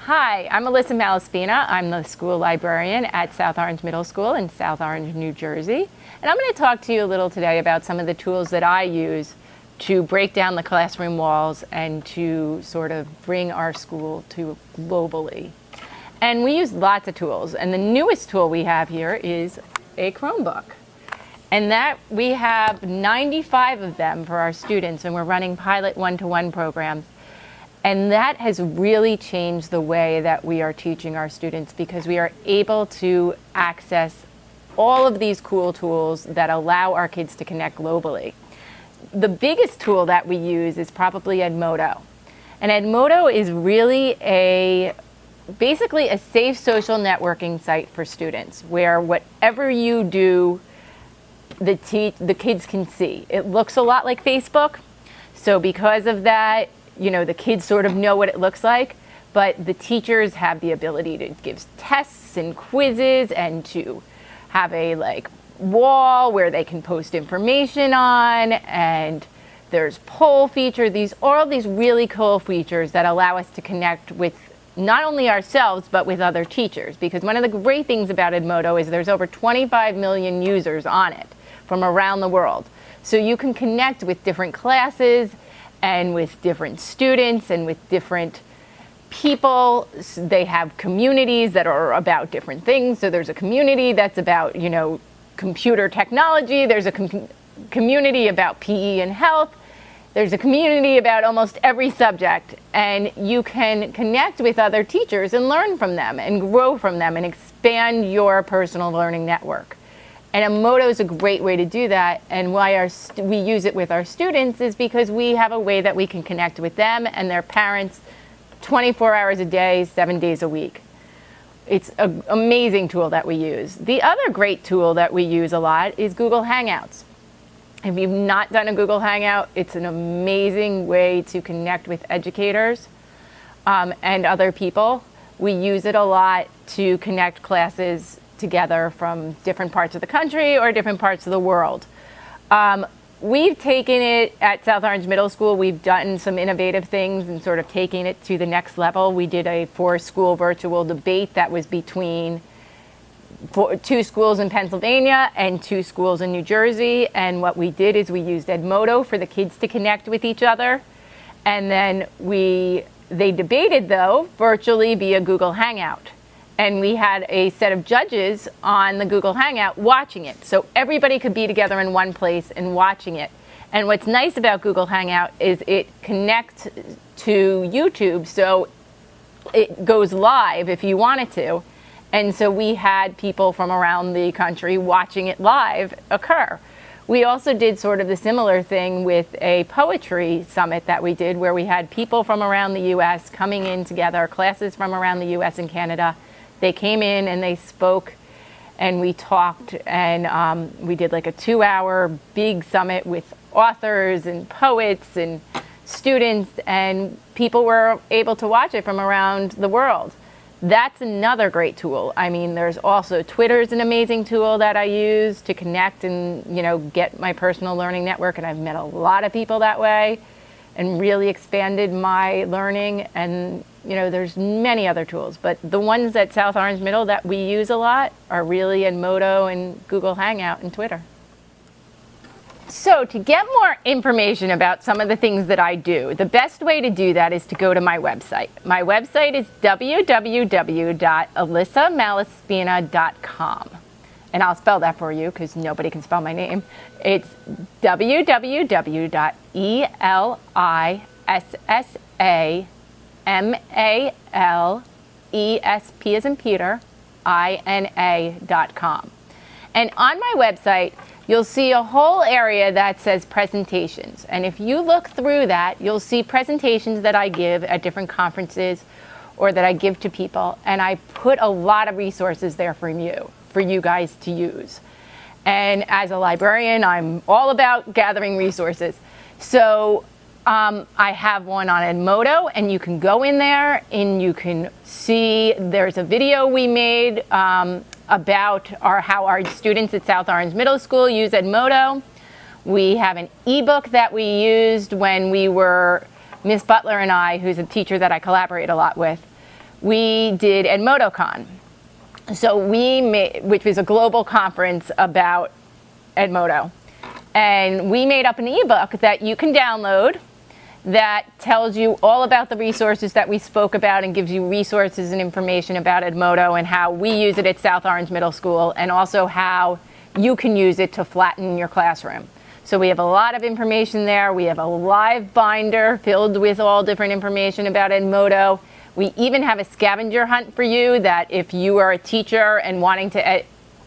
Hi, I'm Elissa Malespina. I'm the school librarian at South Orange Middle School in South Orange, New Jersey. And I'm going to talk to you a little today about some of the tools that I use to break down the classroom walls and to sort of bring our school to globally. And we use lots of tools. And the newest tool we have here is a Chromebook. And that we have 95 of them for our students, and we're running pilot one-to-one programs. And that has really changed the way that we are teaching our students, because we are able to access all of these cool tools that allow our kids to connect globally. The biggest tool that we use is probably Edmodo. And Edmodo is really basically a safe social networking site for students, where whatever you do, the kids can see. It looks a lot like Facebook. So because of that, the kids sort of know what it looks like, but the teachers have the ability to give tests and quizzes and to have a wall where they can post information on, and there's poll feature, all these really cool features that allow us to connect with not only ourselves, but with other teachers. Because one of the great things about Edmodo is there's over 25 million users on it from around the world. So you can connect with different classes and with different students and with different people. They have communities that are about different things. So there's a community that's about, computer technology. There's a community about PE and health. There's a community about almost every subject. And you can connect with other teachers and learn from them and grow from them and expand your personal learning network. And Edmodo is a great way to do that, and why we use it with our students is because we have a way that we can connect with them and their parents 24 hours a day, 7 days a week. It's an amazing tool that we use. The other great tool that we use a lot is Google Hangouts. If you've not done a Google Hangout, it's an amazing way to connect with educators and other people. We use it a lot to connect classes together from different parts of the country or different parts of the world. We've taken it at South Orange Middle School. We've done some innovative things and sort of taking it to the next level. We did a 4-school virtual debate that was between 2 schools in Pennsylvania and 2 schools in New Jersey. And what we did is we used Edmodo for the kids to connect with each other. And then they debated, though, virtually via Google Hangout. And we had a set of judges on the Google Hangout watching it. So everybody could be together in one place and watching it. And what's nice about Google Hangout is it connects to YouTube, so it goes live if you want it to. And so we had people from around the country watching it live occur. We also did sort of the similar thing with a poetry summit that we did, where we had people from around the U.S. coming in together, classes from around the U.S. and Canada. They came in and they spoke, and we talked, and we did a 2-hour big summit with authors and poets and students, and people were able to watch it from around the world. That's another great tool. I mean, there's also Twitter's an amazing tool that I use to connect and get my personal learning network, and I've met a lot of people that way and really expanded my learning. And there's many other tools, but the ones at South Orange Middle that we use a lot are really Edmodo and Google Hangout and Twitter. So to get more information about some of the things that I do, the best way to do that is to go to my website. My website is www.elissamalespina.com. And I'll spell that for you because nobody can spell my name. It's www.elissamalesp as in Peter, ina.com. And on my website, you'll see a whole area that says presentations. And if you look through that, you'll see presentations that I give at different conferences or that I give to people. And I put a lot of resources there for you guys to use. And as a librarian, I'm all about gathering resources. So I have one on Edmodo, and you can go in there and you can see there's a video we made about how our students at South Orange Middle School use Edmodo. We have an ebook that we used when we were, Miss Butler and I, who's a teacher that I collaborate a lot with, we did EdmodoCon. So which was a global conference about Edmodo. And we made up an ebook that you can download that tells you all about the resources that we spoke about and gives you resources and information about Edmodo and how we use it at South Orange Middle School, and also how you can use it to flatten your classroom. So we have a lot of information there. We have a live binder filled with all different information about Edmodo. We even have a scavenger hunt for you that if you are a teacher and wanting to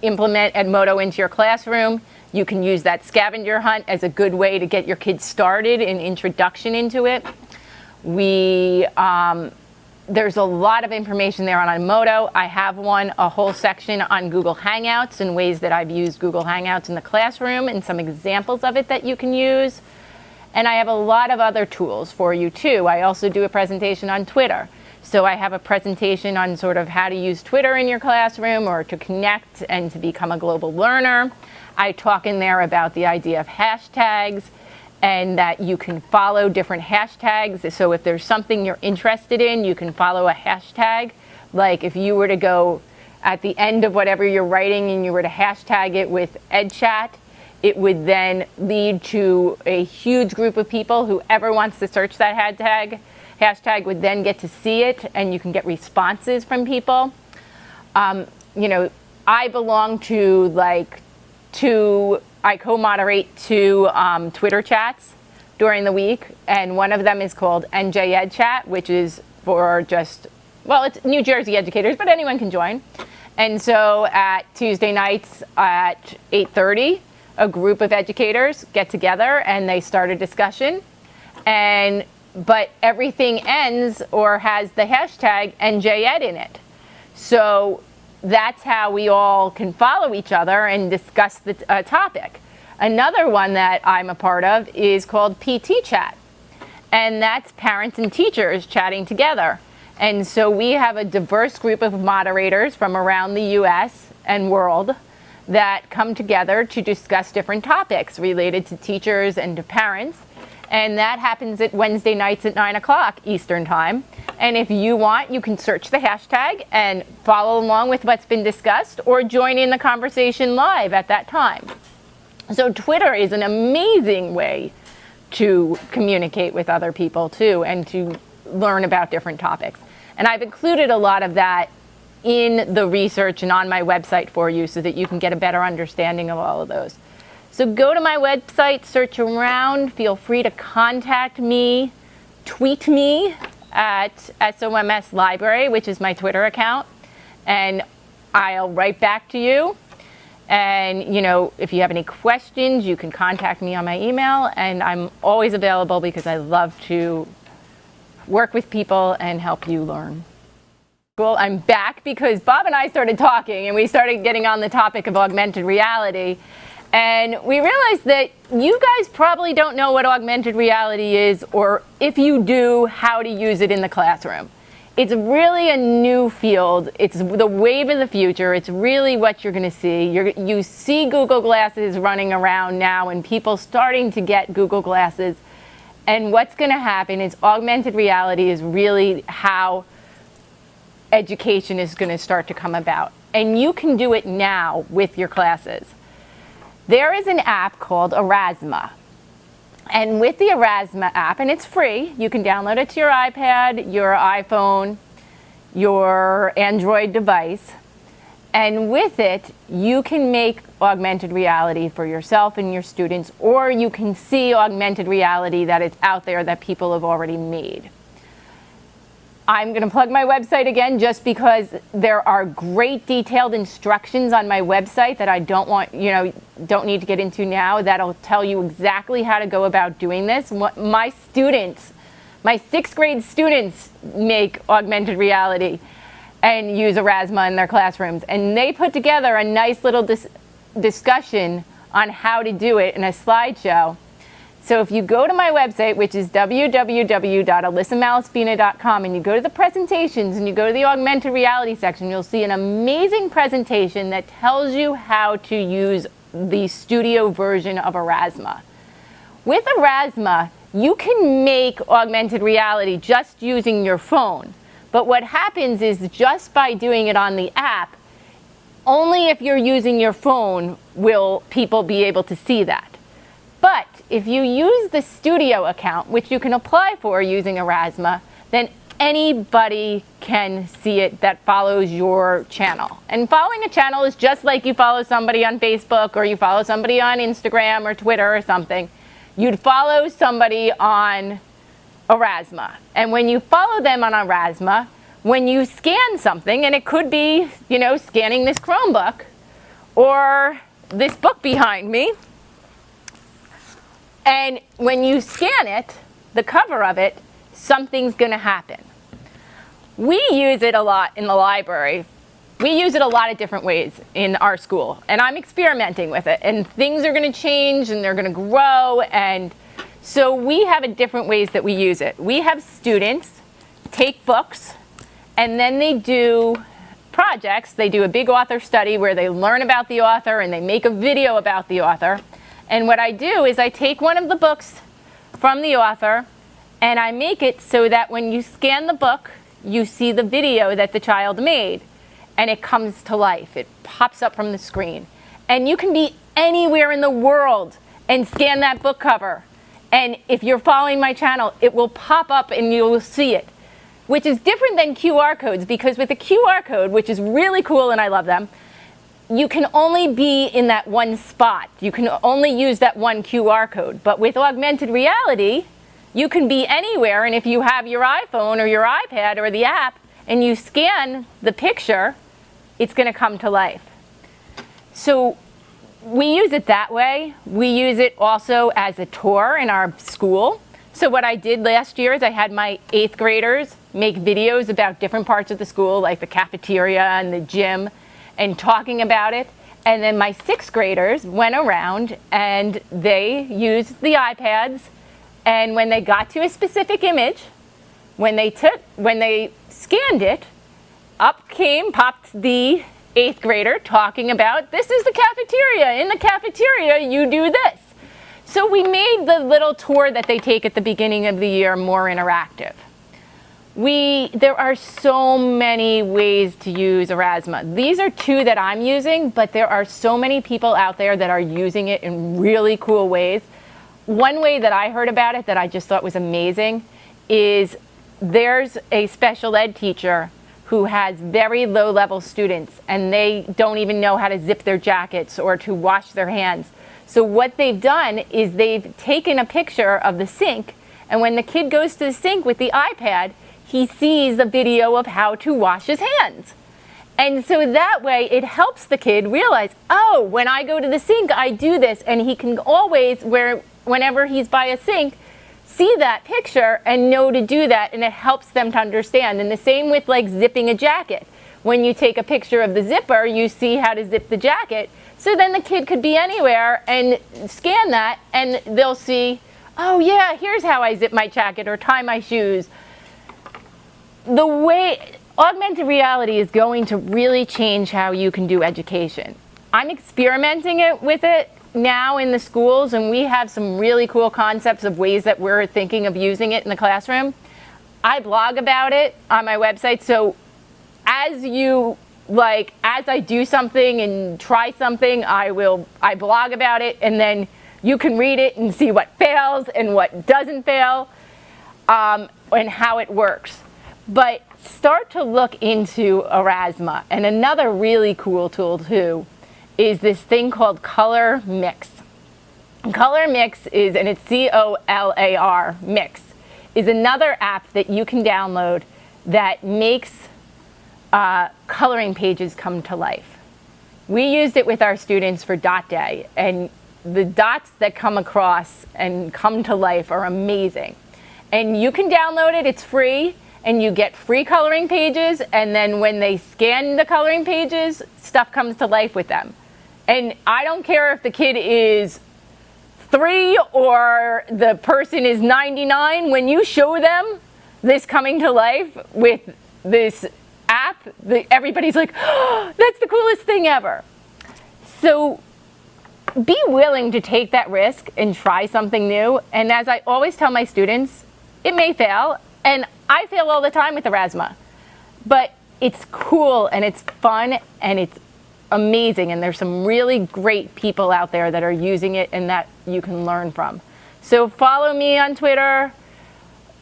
implement Edmodo into your classroom, you can use that scavenger hunt as a good way to get your kids started in introduction into it. There's a lot of information there on Edmodo. I have a whole section on Google Hangouts and ways that I've used Google Hangouts in the classroom and some examples of it that you can use. And I have a lot of other tools for you too. I also do a presentation on Twitter. So I have a presentation on sort of how to use Twitter in your classroom or to connect and to become a global learner. I talk in there about the idea of hashtags and that you can follow different hashtags. So if there's something you're interested in, you can follow a hashtag. Like if you were to go at the end of whatever you're writing and you were to hashtag it with EdChat, it would then lead to a huge group of people. Whoever wants to search that hashtag would then get to see it, and you can get responses from people. I belong to I co-moderate two Twitter chats during the week, and one of them is called NJ Ed Chat, which is for it's New Jersey educators, but anyone can join. And so at Tuesday nights at 8:30, a group of educators get together and they start a discussion. But everything ends or has the hashtag NJEd in it. So that's how we all can follow each other and discuss the topic. Another one that I'm a part of is called PT Chat. And that's parents and teachers chatting together. And so we have a diverse group of moderators from around the US and world that come together to discuss different topics related to teachers and to parents. And that happens at Wednesday nights at 9 o'clock Eastern Time. And if you want, you can search the hashtag and follow along with what's been discussed or join in the conversation live at that time. So Twitter is an amazing way to communicate with other people too and to learn about different topics. And I've included a lot of that in the research and on my website for you so that you can get a better understanding of all of those. So go to my website, search around, feel free to contact me, tweet me at SOMS Library, which is my Twitter account, and I'll write back to you. And, if you have any questions, you can contact me on my email, and I'm always available because I love to work with people and help you learn. Well, I'm back because Bob and I started talking, and we started getting on the topic of augmented reality. And we realized that you guys probably don't know what augmented reality is, or if you do, how to use it in the classroom. It's really a new field. It's the wave of the future. It's really what you're going to see. You see Google Glasses running around now and people starting to get Google Glasses. And what's going to happen is augmented reality is really how education is going to start to come about. And you can do it now with your classes. There is an app called Aurasma. And with the Aurasma app, and it's free, you can download it to your iPad, your iPhone, your Android device. And with it, you can make augmented reality for yourself and your students, or you can see augmented reality that is out there that people have already made. I'm going to plug my website again just because there are great detailed instructions on my website that I don't need to get into now, that'll tell you exactly how to go about doing this. My students, my 6th grade students make augmented reality and use Aurasma in their classrooms. And they put together a nice little discussion on how to do it in a slideshow. So if you go to my website, which is www.elissamalespina.com, and you go to the presentations and you go to the augmented reality section, you'll see an amazing presentation that tells you how to use the studio version of Aurasma. With Aurasma, you can make augmented reality just using your phone, But what happens is just by doing it on the app, only if you're using your phone will people be able to see that. But if you use the studio account, which you can apply for using Aurasma, then anybody can see it that follows your channel. And following a channel is just like you follow somebody on Facebook or you follow somebody on Instagram or Twitter or something. You'd follow somebody on Aurasma. And when you follow them on Aurasma, when you scan something, and it could be, scanning this Chromebook or this book behind me, and when you scan it, the cover of it, something's going to happen. We use it a lot in the library. We use it a lot of different ways in our school, and I'm experimenting with it, and things are going to change and they're going to grow, and so we have different ways that we use it. We have students take books and then they do projects. They do a big author study where they learn about the author and they make a video about the author. And what I do is I take one of the books from the author and I make it so that when you scan the book, you see the video that the child made and it comes to life. It pops up from the screen. And you can be anywhere in the world and scan that book cover. And if you're following my channel, it will pop up and you will see it, which is different than QR codes, because with a QR code, which is really cool and I love them, you can only be in that one spot. You can only use that one QR code. But with augmented reality, you can be anywhere, and if you have your iPhone or your iPad or the app and you scan the picture, it's going to come to life. So we use it that way. We use it also as a tour in our school. So what I did last year is I had my 8th graders make videos about different parts of the school, like the cafeteria and the gym, and talking about it. And then my 6th graders went around and they used the iPads, and when they got to a specific image, when they scanned it, popped the 8th grader talking about, this is the cafeteria. In the cafeteria, you do this. So we made the little tour that they take at the beginning of the year more interactive. There are so many ways to use Aurasma. These are 2 that I'm using, but there are so many people out there that are using it in really cool ways. One way that I heard about it that I just thought was amazing is there's a special ed teacher who has very low-level students, and they don't even know how to zip their jackets or to wash their hands. So what they've done is they've taken a picture of the sink, and when the kid goes to the sink with the iPad, he sees a video of how to wash his hands. And so that way it helps the kid realize, oh, when I go to the sink, I do this, and he can always, whenever he's by a sink, see that picture and know to do that, and it helps them to understand. And the same with like zipping a jacket. When you take a picture of the zipper, you see how to zip the jacket. So then the kid could be anywhere and scan that, and they'll see, oh yeah, here's how I zip my jacket or tie my shoes. The way augmented reality is going to really change how you can do education. I'm experimenting with it now in the schools, and we have some really cool concepts of ways that we're thinking of using it in the classroom. I blog about it on my website, so as I do something and try something, I blog about it, and then you can read it and see what fails and what doesn't fail, and how it works. But start to look into Aurasma. And another really cool tool too is this thing called Color Mix. Color Mix is, and it's COLAR Mix, is another app that you can download that makes coloring pages come to life. We used it with our students for Dot Day, and the dots that come across and come to life are amazing. And you can download it, it's free, and you get free coloring pages, and then when they scan the coloring pages, stuff comes to life with them. And I don't care if the kid is 3 or the person is 99, when you show them this coming to life with this app, everybody's like, oh, that's the coolest thing ever. So be willing to take that risk and try something new. And as I always tell my students, it may fail, and I fail all the time with Aurasma. But it's cool and it's fun and it's amazing, and there's some really great people out there that are using it and that you can learn from. So follow me on Twitter.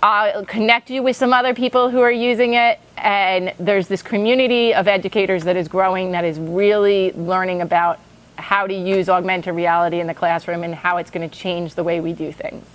I'll connect you with some other people who are using it, and there's this community of educators that is growing that is really learning about how to use augmented reality in the classroom and how it's going to change the way we do things.